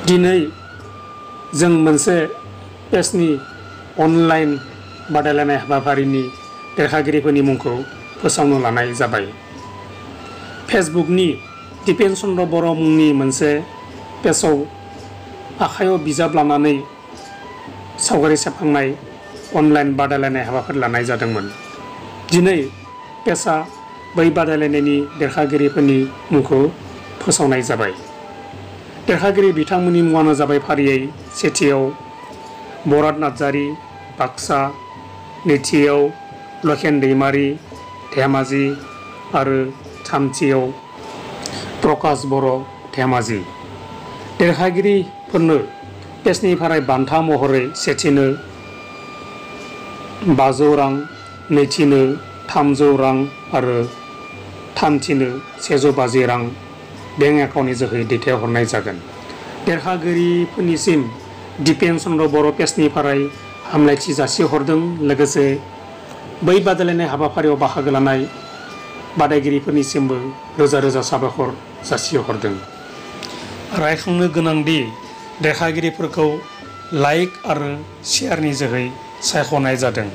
दिनै जों मोनसे पेजनि अनलाइन बादायलायनाय हाबाफारिनि देरहागिरिफोरनि मुंखौ फोसावनो लानाय जाबाय। फेसबुकनि दिपेन चन्द्र बर' मुंनि मोनसे पेजआव आखायाव बिजाब लानानै सावगारि सेबखांनाय अनलाइन बादायलायनाय हाबाफारि लानाय जादोंमोन। दिनै पेजआ बै बादायलायनायनि देरहागिरिफोरनि मुंखौ फोसावनाय जाबाय। देरहागिरि बिथांमोननि मुङानो जाबाय फारियै सेथियाव बराद नार्जारि बाक्सा, नैथियाव लखेन दैमारि धेमाजि आरो थामथियाव प्रकाश बर' धेमाजि। देरहागिरिफोरनो पेजनिफ्राय बान्था महरै सेथिनो 500 रां, नैथिनो 300 रां आरो थामथिनो 150 रां बेंक एकाउन्टनि जोहै दैथायहरनाय जागोन। देरहागिरिफोरनिसिम दिपेन चन्द्र बर' पेजनिफ्राय हामलायथि जासिहरदों। लोगोसे बै बादायलायनाय हाबाफारियाव बाहागो लानाय बादायगिरिफोरनिसिमबो रोजा रोजा साबायखर जासिहरदों। रायखांनो गोनांदि देरहागिरिफोरखौ लाइक आरो शेयारनि जोहै सायख'नाय जादों।